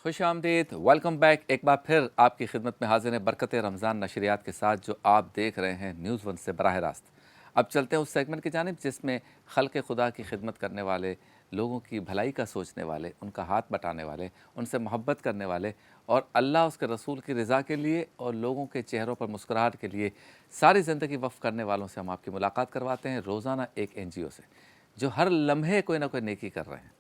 خوش آمدید، welcome back. ایک بار پھر آپ کی خدمت میں حاضر ہیں برکت رمضان نشریات کے ساتھ، جو آپ دیکھ رہے ہیں نیوز ون سے براہ راست. اب چلتے ہیں اس سیگمنٹ کی جانب جس میں خلق خدا کی خدمت کرنے والے، لوگوں کی بھلائی کا سوچنے والے، ان کا ہاتھ بٹانے والے، ان سے محبت کرنے والے اور اللہ اس کے رسول کی رضا کے لیے اور لوگوں کے چہروں پر مسکراہٹ کے لیے ساری زندگی وقف کرنے والوں سے ہم آپ کی ملاقات کرواتے ہیں روزانہ ایک NGO سے، جو ہر لمحے کوئی نہ کوئی نیکی کر رہے ہیں.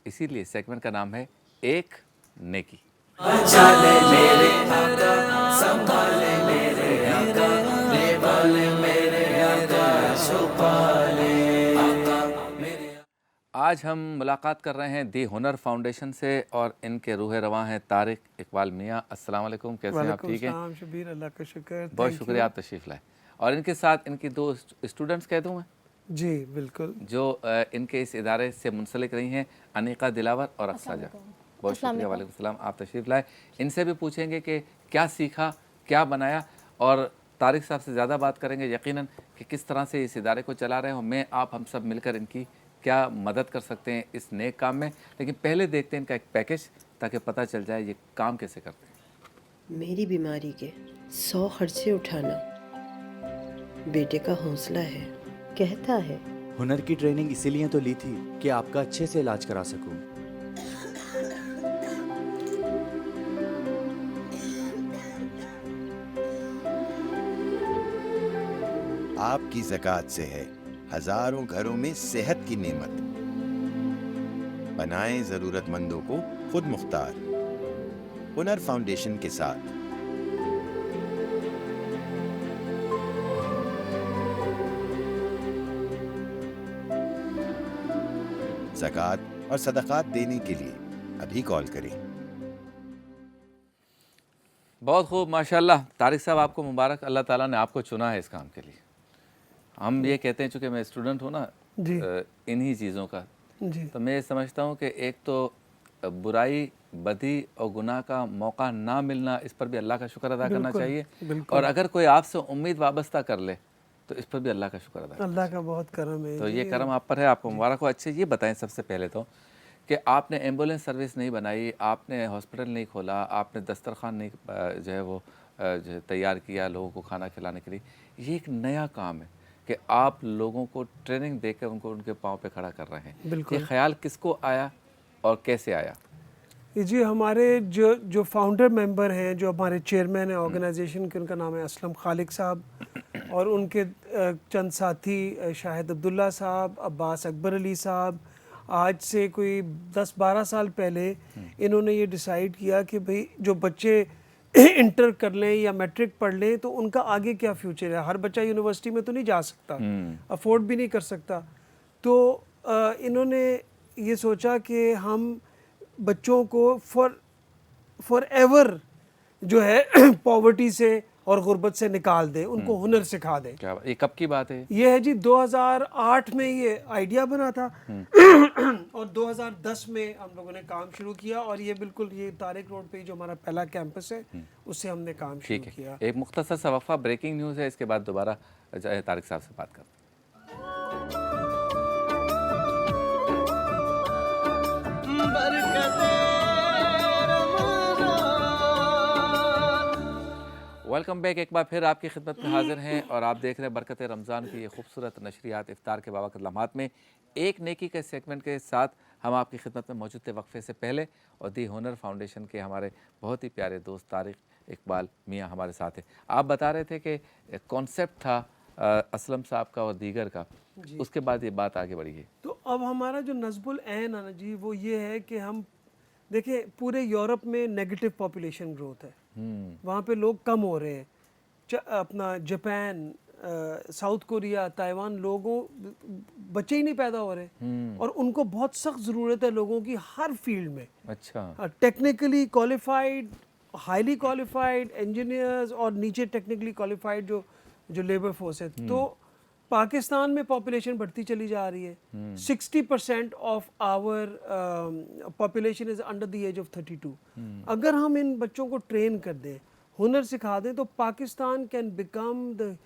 اسی لیے سیگمنٹ کا نام ہے ایک نیکی. آج ہم ملاقات کر رہے ہیں دی ہنر فاؤنڈیشن سے اور ان کے روح رواں ہیں طارق اقبال میاں. السلام علیکم، کیسے ہیں آپ؟ ٹھیک ہیں؟ السلام شبیر، اللہ کا شکر. بہت شکریہ آپ تشریف لائے. اور ان کے ساتھ ان کی دو اسٹوڈنٹس کہہ دوں میں، جی بالکل، جو ان کے اس ادارے سے منسلک رہی ہیں، انیقہ دلاور اور اقصیٰ جاں. بہت شکریہ. وعلیکم السلام. آپ تشریف لائے. ان سے بھی پوچھیں گے کہ کیا سیکھا، کیا بنایا، اور طارق صاحب سے زیادہ بات کریں گے یقیناً کہ کس طرح سے اس ادارے کو چلا رہے ہوں. میں آپ ہم سب مل کر ان کی کیا مدد کر سکتے ہیں اس نیک کام میں. لیکن پہلے دیکھتے ہیں ان کا ایک پیکج تاکہ پتہ چل جائے یہ کام کیسے کرتے ہیں. میری بیماری کے 100 خرچے اٹھانا بیٹے کا حوصلہ ہے. کہتا ہے ہنر کی ٹریننگ اسی لیے تو لی تھی کہ آپ کا اچھے سے علاج کرا سکوں. آپ کی زکوٰۃ سے ہے ہزاروں گھروں میں صحت کی نعمت. بنائیں ضرورت مندوں کو خود مختار. ہنر فاؤنڈیشن کے ساتھ. زکوٰۃ اور صدقات دینے کے لیے ابھی کال کریں. بہت خوب، ماشاءاللہ. طارق صاحب آپ کو مبارک، اللہ تعالیٰ نے آپ کو چنا ہے اس کام کے لیے. ہم یہ کہتے ہیں چونکہ میں اسٹوڈنٹ ہوں نا انہی چیزوں کا، تو میں یہ سمجھتا ہوں کہ ایک تو برائی، بدی اور گناہ کا موقع نہ ملنا، اس پر بھی اللہ کا شکر ادا کرنا چاہیے. اور اگر کوئی آپ سے امید وابستہ کر لے تو اس پر بھی اللہ کا شکر ادا کرنا. اللہ کا بہت کرم ہے. تو یہ کرم آپ پر ہے، آپ کو مبارک ہو. اچھا یہ بتائیں سب سے پہلے تو کہ آپ نے ایمبولینس سروس نہیں بنائی، آپ نے ہاسپٹل نہیں کھولا، آپ نے دسترخوان نہیں جو ہے وہ تیار کیا لوگوں کو کھانا کھلانے کے لیے. یہ ایک نیا کام ہے کہ آپ لوگوں کو ٹریننگ دے کر ان کو ان کے پاؤں پہ کھڑا کر رہے ہیں. یہ خیال کس کو آیا اور کیسے آیا؟ جی ہمارے جو فاؤنڈر ممبر ہیں، جو ہمارے چیئرمین ہیں آرگنائزیشن کے، ان کا نام ہے اسلم خالق صاحب، اور ان کے چند ساتھی شاہد عبداللہ صاحب، عباس اکبر علی صاحب. آج سے کوئی 10-12 سال پہلے انہوں نے یہ ڈیسائیڈ کیا کہ بھئی جو بچے انٹر کر لیں یا میٹرک پڑھ لیں تو ان کا آگے کیا فیوچر ہے. ہر بچہ یونیورسٹی میں تو نہیں جا سکتا، افورڈ بھی نہیں کر سکتا. تو انہوں نے یہ سوچا کہ ہم بچوں کو فار ایور جو ہے پاورٹی سے اور غربت سے نکال دیں، ان کو ہنر سکھا دیں. یہ کب کی بات ہے؟ یہ ہے جی 2008 میں یہ آئیڈیا بنا تھا اور 2010 میں ہم لوگوں نے کام شروع کیا. اور یہ بالکل یہ طارق روڈ پہ جو ہمارا پہلا کیمپس ہے اس سے ہم نے کام شروع کیا. ایک مختصر سا وقفہ، بریکنگ نیوز ہے، اس کے بعد دوبارہ طارق صاحب سے بات کرتے ہیں. Welcome back. ایک بار پھر آپ کی خدمت میں حاضر ہیں اور آپ دیکھ رہے ہیں برکت رمضان کی یہ خوبصورت نشریات افطار کے بابرکت لمحات میں. ایک نیکی کے سیگمنٹ کے ساتھ ہم آپ کی خدمت میں موجود تھے وقفے سے پہلے، اور دی ہنر فاؤنڈیشن کے ہمارے بہت ہی پیارے دوست طارق اقبال میاں ہمارے ساتھ ہیں. آپ بتا رہے تھے کہ کانسیپٹ تھا اسلم صاحب کا اور دیگر کا، اس کے بعد یہ بات آگے بڑھی ہے. تو اب ہمارا جو نصب العین ہے نا جی، وہ یہ ہے کہ ہم دیکھیں پورے یورپ میں نیگیٹو پاپولیشن گروتھ ہے، وہاں پہ لوگ کم ہو رہے ہیں. اپنا جاپان، ساؤتھ کوریا، تائیوان، لوگوں بچے ہی نہیں پیدا ہو رہے، اور ان کو بہت سخت ضرورت ہے لوگوں کی ہر فیلڈ میں. اچھا، technically qualified, highly qualified engineers, اور نیچے ٹیکنیکلی کوالیفائڈ جو لیبر فورس ہے. تو پاکستان میں پاپولیشن بڑھتی چلی جا رہی ہے. 60% of our population is under the age of 32. اگر ہم ان بچوں کو ٹرین کر دیں हुनर सिखा दें तो Pakistan can become the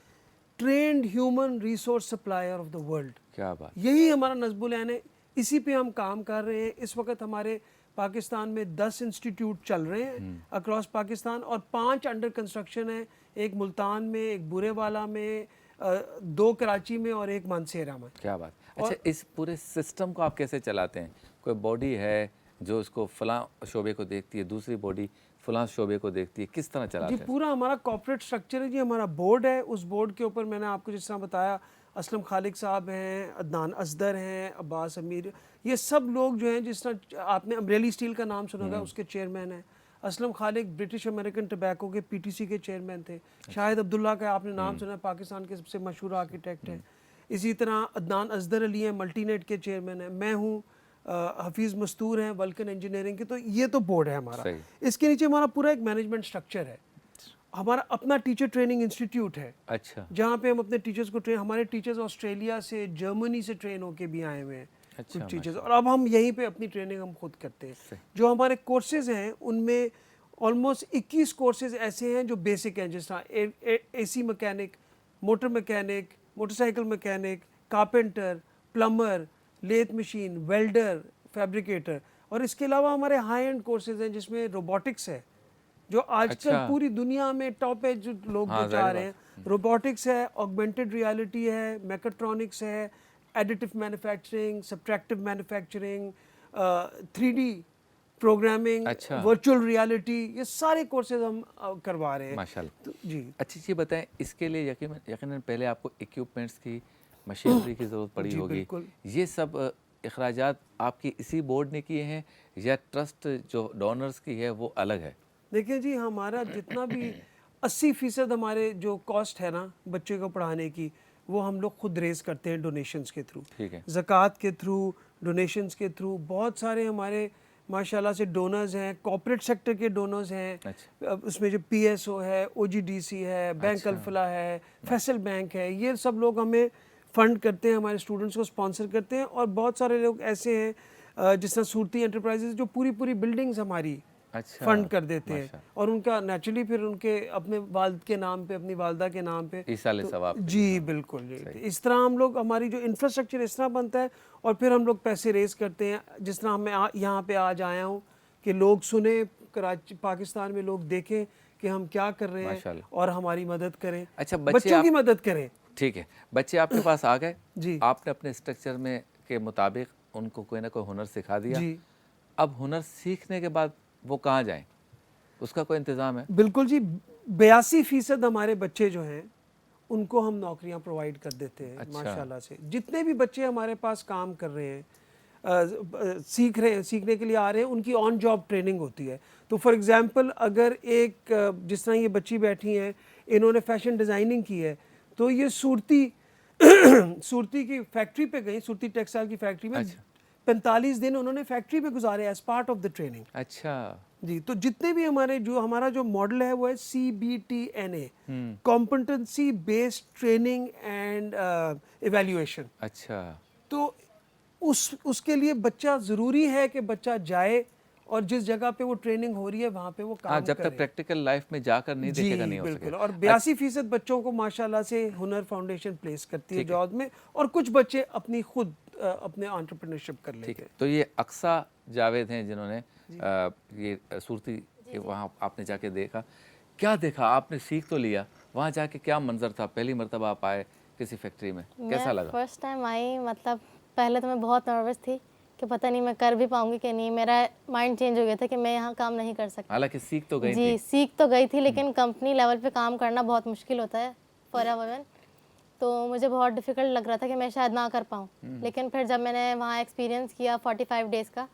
trend human resource supplier of the world. क्या बात, यही हमारा नस्बुल ऐन है, इसी पे हम काम कर रहे हैं। इस वक्त हमारे पाकिस्तान में 10 इंस्टीट्यूट चल रहे हैं अक्रॉस पाकिस्तान और 5 अंडर कंस्ट्रक्शन है, एक मुल्तान में, एक बुरेवाला में, 2 कराची में और एक मानसेरा में। क्या बात। अच्छा, इस पूरे सिस्टम को आप कैसे चलाते हैं? कोई बॉडी है जो इसको फलां शोबे को देखती है, दूसरी बॉडी फलां शोबे को देखती है, किस तरह चलाते जी हैं? पूरा हमारा कॉर्पोरेट स्ट्रक्चर है जी। हमारा बोर्ड है, उस बोर्ड के ऊपर मैंने आपको जिस तरह बताया, असलम खालिक साहब हैं, अदनान असदर हैं, अब्बास अमीर, ये सब लोग जो हैं, जिस तरह आपने अमरेली स्टील का नाम सुना होगा, उसके चेयरमैन हैं। असलम खालिक ब्रिटिश अमेरिकन टबैको के पीटीसी के चेयरमैन थे। शाहिद अब्दुल्ला का आपने नाम सुना, पाकिस्तान के सबसे मशहूर आर्किटेक्ट हैं। इसी तरह अदनान असदर अली हैं, मल्टीनेट के चेयरमैन हैं। मैं हूँ, हफीज़ मस्तूर हैं वल्कन इंजीनियरिंग के। तो ये तो बोर्ड है हमारा। इसके नीचे हमारा पूरा एक मैनेजमेंट स्ट्रक्चर है। हमारा अपना टीचर ट्रेनिंग इंस्टीट्यूट है, अच्छा, जहाँ पे हम अपने टीचर्स को ट्रेन, हमारे टीचर्स ऑस्ट्रेलिया से, जर्मनी से ट्रेन होके भी आए हुए हैं कुछ टीचर्स, और अब हम यहीं पे अपनी ट्रेनिंग हम खुद करते हैं। जो हमारे कोर्सेज हैं उनमें ऑलमोस्ट 21 कोर्सेज ऐसे हैं जो बेसिक हैं, जिस तरह AC mechanic, motor mechanic, motorcycle mechanic, carpenter, plumber, lathe machine, welder, fabricator. और इसके अलावा हमारे हाई एंड कोर्सेज हैं जिसमें रोबोटिक्स है, जो आजकल पूरी दुनिया में टॉप एज जो लोग जो चाह रहे हैं। रोबोटिक्स है, ऑगमेंटेड रियलिटी है, मैकेट्रॉनिक्स है, additive manufacturing, subtractive manufacturing, 3D programming, virtual reality, ये सारे कोर्सेज हम करवा रहे हैं माशाल्लाह। जी। अच्छी चीज़ बताएं, इसके लिए यकीनन पहले आपको इक्विपमेंट्स की, मशीनरी की ज़रूरत पड़ी होगी। ये सब अखराजात आपकी इसी बोर्ड ने किए हैं या ट्रस्ट जो डोनर्स की है वो अलग है? देखिए जी, हमारा जितना भी 80% हमारे जो कॉस्ट है ना बच्चे को पढ़ाने की, वो हम लोग खुद रेज करते हैं डोनेशंस के थ्रू, ठीक है, ज़कात के थ्रू, डोनेशंस के थ्रू। बहुत सारे हमारे माशाल्लाह से डोनर्स हैं, कॉर्पोरेट सेक्टर के डोनर्स हैं। अच्छा, उसमें जो PSO है, OGDC है, बैंक अल्फला है, फैसल बैंक है, ये सब लोग हमें फंड करते हैं, हमारे स्टूडेंट्स को स्पॉन्सर करते हैं। और बहुत सारे लोग ऐसे हैं जिस तरह सूरती एंटरप्राइजेज जो पूरी बिल्डिंग्स हमारी अच्छा, फंड कर देते हैं, और उनका नेचुरली फिर उनके अपने वालिद के नाम पे, अपनी वालदा के नाम पे ईसाले सवाब। जी बिल्कुल जी। तो इस तरह हम लोग, हमारी जो इंफ्रास्ट्रक्चर इस तरह बनता है, और फिर हम लोग पैसे रेज करते हैं। जिस तरह मैं यहाँ पे आज आया हूँ कि लोग सुने, कराची पाकिस्तान में लोग देखें कि हम क्या कर रहे हैं और हमारी मदद करें। अच्छा, बच्चों की मदद करें। ठीक है, बच्चे आपके पास आ गए जी, आपने अपने स्ट्रक्चर में के मुताबिक उनको कोई ना कोई हुनर सिखा दिया जी। अब हुनर सीखने के बाद वो कहाँ जाएं, उसका कोई इंतज़ाम है? बिल्कुल जी, 82% हमारे बच्चे जो हैं उनको हम नौकरियां प्रोवाइड कर देते हैं। अच्छा। माशाल्लाह से जितने भी बच्चे हमारे पास काम कर रहे हैं, सीखने के लिए आ रहे हैं, उनकी ऑन जॉब ट्रेनिंग होती है। तो फॉर एग्जांपल अगर जिस तरह ये बच्ची बैठी हैं, इन्होंने फैशन डिज़ाइनिंग की है, तो ये सूरती की फैक्ट्री पे गई, सूरती टेक्सटाइल की फैक्ट्री में। 45 दिन उन्होंने फैक्ट्री पे गुजारे as part of the training. अच्छा जी। तो जितने भी हमारा जो मॉडल है वो है CBTNA, competency based training and evaluation. अच्छा, तो उसके लिए बच्चा ज़रूरी है कि बच्चा जाए और जिस जगह पे वो ट्रेनिंग हो रही है वहाँ पे वो काम जब तक प्रैक्टिकल लाइफ में जाकर नहीं देखेगा नहीं हो बिल्कुल। सकेगा। और 82% बच्चों को माशाल्लाह से हुनर फाउंडेशन प्लेस करती है जॉब में, और कुछ बच्चे अपनी खुद अपने एंटरप्रेन्योरशिप कर लेते हैं। तो ये अक्सा जावेद हैं जिन्होंने ये सूरती वहाँ आपने जाके देखा, क्या देखा आपने? सीख तो लिया, वहाँ जाके क्या मंजर था? पहली मर्तबा आप आए किसी फैक्ट्री में, कैसा लगा? फर्स्ट टाइम आई, मतलब पहले तो मैं बहुत नर्वस थी कि पता नहीं मैं कर भी पाऊंगी कि नहीं। मेरा माइंड चेंज हो गया था कि मैं यहाँ काम नहीं कर सकती। हालांकि सीख तो गई जी थी। सीख तो गई थी, लेकिन कंपनी लेवल पे काम करना बहुत मुश्किल होता है फॉर अ वुमन। तो मुझे बहुत डिफ़िकल्ट लग रहा था कि मैं शायद ना कर पाऊँ। लेकिन फिर जब मैंने वहाँ एक्सपीरियंस किया 45 डेज़ का,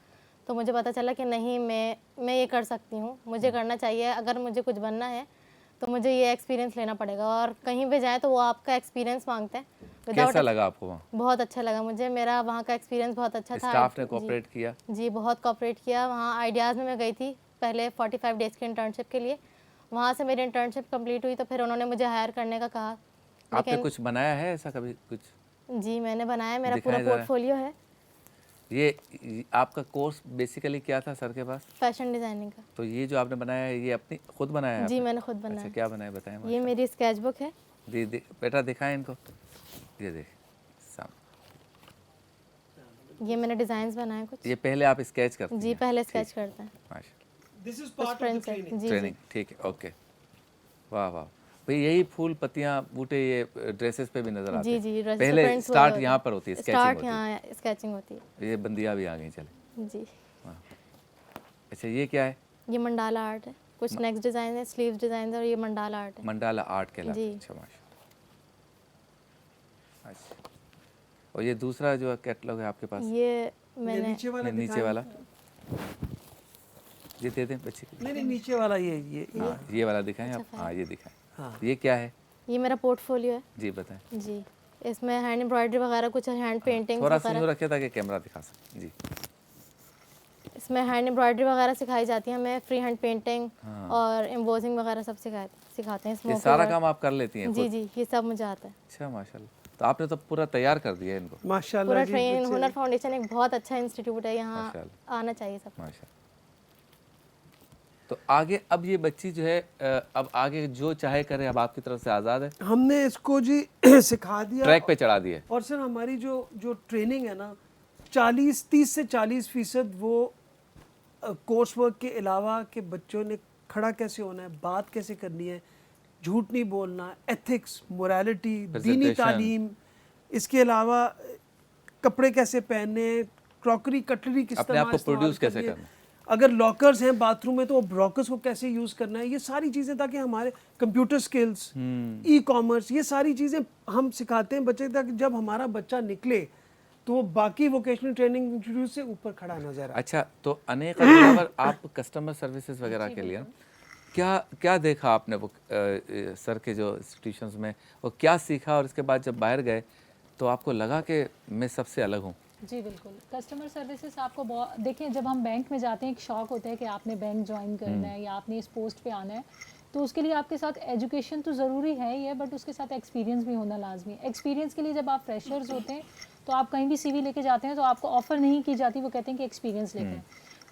तो मुझे पता चला कि नहीं, मैं ये कर सकती हूँ, मुझे करना चाहिए। अगर मुझे कुछ बनना है तो मुझे ये एक्सपीरियंस लेना पड़ेगा। और कहीं पे जाए तो वो आपका एक्सपीरियंस मांगते हैं। कैसा लगा आपको वहाँ? बहुत अच्छा लगा मुझे, मेरा वहाँ का एक्सपीरियंस बहुत अच्छा था। स्टाफ ने कोऑपरेट किया? जी बहुत कोऑपरेट किया। वहाँ आइडियाज़ में मैं गई थी पहले 45 डेज़ की इंटर्नशिप के लिए। वहाँ से मेरी इंटर्नशिप कंप्लीट हुई तो फिर उन्होंने मुझे हायर करने का कहा। आपने कुछ बनाया है ऐसा कभी कुछ? जी मैंने बनाया, मेरा पूरा पोर्टफोलियो है। ये आपका कोर्स बेसिकली क्या था सर के पास? फैशन डिज़ाइनिंग का। तो ये जो आपने बनाया है ये अपनी खुद बनाया है जी आपने? मैंने खुद अच्छा बनाया। क्या बनाया बताएं? ये मेरी स्केच बुक है। बेटा दिखाएं इनको, ये देख सामने। ये मैंने डिज़ाइंस बनाए कुछ। ये पहले आप स्केच करते हैं? जी पहले स्केच करते हैं। माशा दिस इज कुछ part of the friends training. हैं। जी ट्रेनिंग, ठीक है, ओके। वाह वाह भाई, यही फूल पत्तियां बूटे ये ड्रेसेस पे भी नजर आते जी हैं। जी ड्रेस पहले फ्रेंड्स स्टार्ट यहाँ पर होती है, स्केचिंग स्टार्ट होती है। यहाँ स्केचिंग होती है। ये बंदियां भी आ गई, चले। जी अच्छा ये क्या है? ये मंडाला आर्ट है। कुछ नेक्स्ट डिज़ाइन है, स्लीव्स डिज़ाइन है, और ये मंडाला आर्ट है। मंडाला आर्ट कहलाता है। जी। अच्छा माशा। अच्छा, और ये दूसरा जो कैटलॉग है आपके पास? ये मैंने नीचे वाला नहीं, नीचे वाला ये दे दें बच्चे को। नहीं नीचे वाला ये हाँ ये वाला दिखाएं आप। हाँ ये दिखाएं। हाँ। ये क्या है? ये मेरा पोर्टफोलियो है। जी बताएं। जी इसमें हैंड एम्ब्रॉयडरी वगैरह कुछ हैंड पेंटिंग थोड़ा सा वगैरह। यूँ रखे ताकि कैमरा दिखा सके। जी इसमें हैंड एम्ब्रॉयडरी वगैरह सिखाई जाती है हमें, फ्री हैंड पेंटिंग और एम्बोजिंग वगैरह सब सिखाते हैं। ये स्मोकी सारा वर्क। काम आप कर लेती हैं जी खुद? जी ये सब मुझे आता है। अच्छा माशाल्लाह, तो आपने तो पूरा तैयार कर दिया इनको। माशाल्लाह पूरा जी, ट्रेन बच्चे- हुनर फाउंडेशन एक बहुत अच्छा इंस्टीट्यूट है, यहाँ माशाल्लाह। आना चाहिए सब। माशाल्लाह। तो आगे अब ये बच्ची जो है अब आगे जो चाहे करे, अब आपकी तरफ से आज़ाद है, हमने इसको जी सिखा दिया ट्रैक पे चढ़ा दिए। और सर हमारी जो जो ट्रेनिंग है ना 30 से 40% वो कोर्स वर्क के अलावा कि बच्चों ने खड़ा कैसे होना है, बात कैसे करनी है, झूठ नहीं बोलना, एथिक्स, मोरालिटी, दीनी Presentation। तालीम, इसके अलावा कपड़े कैसे पहनने, क्रॉकरी कटलरी किस अपने तरह आप को इस्तेमाल produce कैसे करनी है। करना है। अगर लॉकर्स हैं बाथरूम में तो वो ब्रॉकर्स को कैसे यूज़ करना है, ये सारी चीज़ें, ताकि हमारे कंप्यूटर स्किल्स, ई कॉमर्स, ये सारी चीज़ें हम सिखाते हैं बच्चे, ताकि जब हमारा बच्चा निकले तो वो बाकी वोकेशनल ट्रेनिंग इंस्टीट्यूट से ऊपर खड़ा नजर आए। अच्छा, तो अनेक अगर आप कस्टमर सर्विसेज वगैरह के लिए क्या क्या देखा आपने वो सर के जो इंस्टीट्यूशंस में, वो क्या सीखा, और इसके बाद जब बाहर गए तो आपको लगा कि मैं सबसे अलग हूँ? जी बिल्कुल, कस्टमर सर्विसेज आपको बहुत, देखिए जब हम बैंक में जाते हैं एक शौक होता है कि आपने बैंक ज्वाइन करना है या आपने इस पोस्ट पे आना है, तो उसके लिए आपके साथ एजुकेशन तो ज़रूरी है ही है, बट उसके साथ एक्सपीरियंस भी होना लाजमी है। एक्सपीरियंस के लिए जब आप फ्रेशर्स होते हैं तो आप कहीं भी सीवी लेके जाते हैं तो आपको ऑफ़र नहीं की जाती, वो कहते हैं कि एक्सपीरियंस लेके आएं।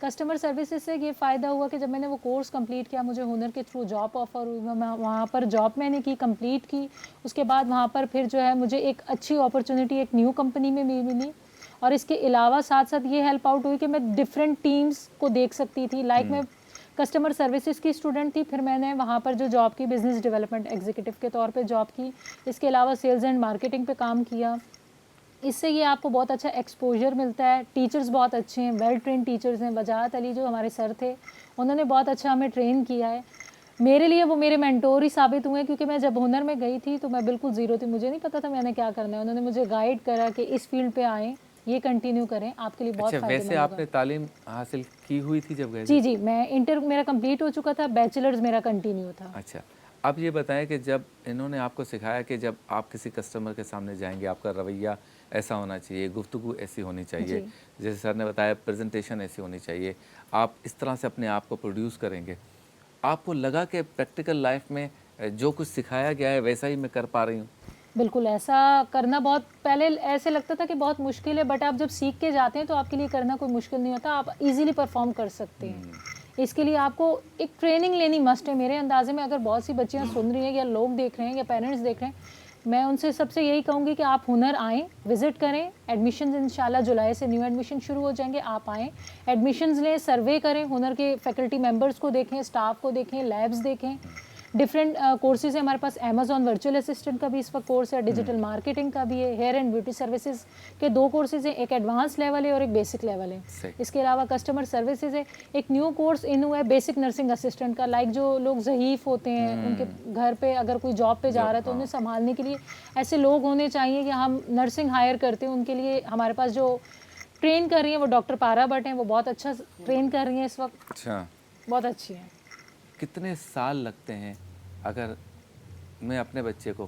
कस्टमर सर्विसेज से ये फ़ायदा हुआ कि जब मैंने वो कोर्स कंप्लीट किया, मुझे हुनर के थ्रू जॉब ऑफ़र हुई, मैं वहाँ पर जॉब मैंने की, कंप्लीट की। उसके बाद वहाँ पर फिर जो है मुझे एक अच्छी अपॉर्चुनिटी एक न्यू कंपनी में मिली, और इसके अलावा साथ साथ ये हेल्प आउट हुई कि मैं डिफरेंट टीम्स को देख सकती थी। लाइक मैं कस्टमर सर्विसेज की स्टूडेंट थी, फिर मैंने वहाँ पर जो जॉब की बिज़नेस डेवलपमेंट एग्जीक्यूटिव के तौर पे जॉब की, इसके अलावा सेल्स एंड मार्केटिंग पे काम किया। इससे ये आपको बहुत अच्छा एक्सपोजर मिलता है। टीचर्स बहुत अच्छे हैं, वेल ट्रेन टीचर्स हैं। वजाहत अली जो हमारे सर थे, उन्होंने बहुत अच्छा हमें ट्रेन किया है। मेरे लिए वो मेरे मेंटोर ही साबित हुए, क्योंकि मैं जब हुनर में गई थी तो मैं बिल्कुल ज़ीरो थी, मुझे नहीं पता था मैंने क्या करना है। उन्होंने मुझे गाइड करा कि इस फील्ड पे आएँ, ये कंटिन्यू करें, आपके लिए बहुत अच्छा, फायदेमंद वैसे होगा। आपने तालीम हासिल की हुई थी जब गए थे? जी जी, मैं इंटर मेरा कंप्लीट हो चुका था, बैचलर्स मेरा कंटिन्यू था। अच्छा, अब ये बताएं कि जब इन्होंने आपको सिखाया कि जब आप किसी कस्टमर के सामने जाएंगे आपका रवैया ऐसा होना चाहिए, गुफ्तगू ऐसी होनी चाहिए, जैसे सर ने बताया प्रेजेंटेशन ऐसी होनी चाहिए, आप इस तरह से अपने आप को प्रोड्यूस करेंगे, आपको लगा कि प्रैक्टिकल लाइफ में जो कुछ सिखाया गया है वैसा ही मैं कर पा रही हूँ? बिल्कुल, ऐसा करना बहुत पहले ऐसे लगता था कि बहुत मुश्किल है, बट आप जब सीख के जाते हैं तो आपके लिए करना कोई मुश्किल नहीं होता, आप इजीली परफॉर्म कर सकते हैं। इसके लिए आपको एक ट्रेनिंग लेनी मस्ट है मेरे अंदाजे में। अगर बहुत सी बच्चियां सुन रही हैं या लोग देख रहे हैं या पेरेंट्स देख रहे हैं, मैं उनसे सबसे यही कहूँगी कि आप हुनर आएँ, विज़िट करें। एडमिशन्स इंशाल्लाह जुलाई से न्यू एडमिशन शुरू हो जाएंगे, आप आएँ, एडमिशन्स लें, सर्वे करें, हुनर के फैकल्टी मेंबर्स को देखें, स्टाफ को देखें, लैब्स देखें। डिफरेंट कोर्सेज है हमारे पास। अमेजॉन वर्चुअल असिस्टेंट का भी इस वक्त कोर्स है, डिजिटल मार्केटिंग का भी है, हेयर एंड ब्यूटी सर्विसेज के 2 कोर्सेज हैं, एक एडवांस लेवल है और एक बेसिक लेवल है। इसके अलावा कस्टमर सर्विसेज है, एक न्यू कोर्स इन हुआ है बेसिक नर्सिंग असिस्टेंट का। लाइक जो लोग ज़ईफ़ होते हैं, उनके घर पे अगर कोई जॉब पे जा रहा है तो उन्हें संभालने के लिए ऐसे लोग होने चाहिए कि हम नर्सिंग हायर करते हैं उनके लिए। हमारे पास जो ट्रेन कर रही हैं वो डॉक्टर पारा भट्ट हैं, वो बहुत अच्छा ट्रेन कर रही हैं इस वक्त। अच्छा, बहुत अच्छी हैं। कितने साल लगते हैं अगर मैं अपने बच्चे को,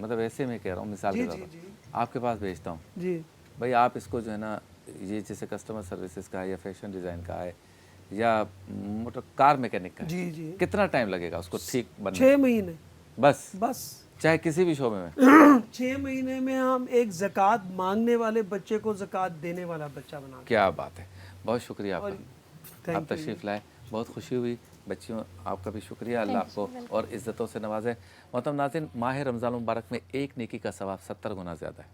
मतलब ऐसे मैं कह रहा हूँ मिसाल के तौर पर आपके पास भेजता हूँ, जी भाई आप इसको जो है ना, ये जैसे कस्टमर सर्विसेज का है या फैशन डिज़ाइन का है या मोटर कार मैकेनिक का है, जी जी कितना टाइम लगेगा उसको ठीक बनने? 6 महीने बस बस चाहे किसी भी शोबे में। 6 महीने में हम एक ज़कात मांगने वाले बच्चे को ज़कात देने वाला बच्चा बना दें। क्या बात है, बहुत शुक्रिया और आपका, आप थैंक यू। तशरीफ़ लाए, बहुत खुशी हुई। बच्चियों आपका भी शुक्रिया, अल्लाह आपको और इज़्ज़तों से नवाजे। मोहतरम नाज़रीन, माह रमज़ान मुबारक में एक नेकी का सवाब 70 गुना ज़्यादा है,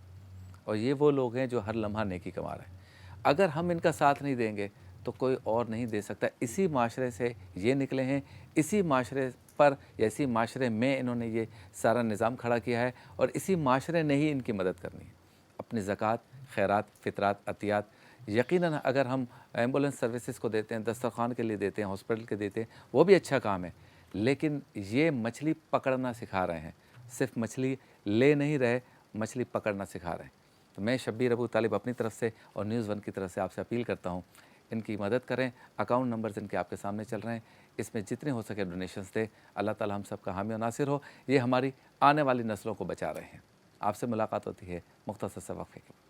और ये वो लोग हैं जो हर लम्हा नेकी कमा रहे हैं। अगर हम इनका साथ नहीं देंगे तो कोई और नहीं दे सकता। इसी माशरे से ये निकले हैं, इसी माशरे पर या इसी माशरे में इन्होंने ये सारा निज़ाम खड़ा किया है, और इसी माशरे ने ही इनकी मदद करनी है। अपनी ज़कात, खैरात, फ़ितरात, अतियात यकीनन अगर हम एम्बुलेंस सर्विसेज को देते हैं, दस्तरखान के लिए देते हैं, हॉस्पिटल के देते हैं, वो भी अच्छा काम है, लेकिन ये मछली पकड़ना सिखा रहे हैं। सिर्फ मछली ले नहीं रहे, मछली पकड़ना सिखा रहे हैं। तो मैं शब्बीर अबू तालिब अपनी तरफ से और न्यूज़ वन की तरफ से आपसे अपील करता हूँ, इनकी मदद करें। अकाउंट नंबर्स इनके आपके सामने चल रहे हैं, इसमें जितने हो सके डोनेशंस दें। अल्लाह ताला हम सब का हामी और नासिर हो। ये हमारी आने वाली नस्लों को बचा रहे हैं। आपसे मुलाकात होती है मुख्तसर से वक्फे के बाद।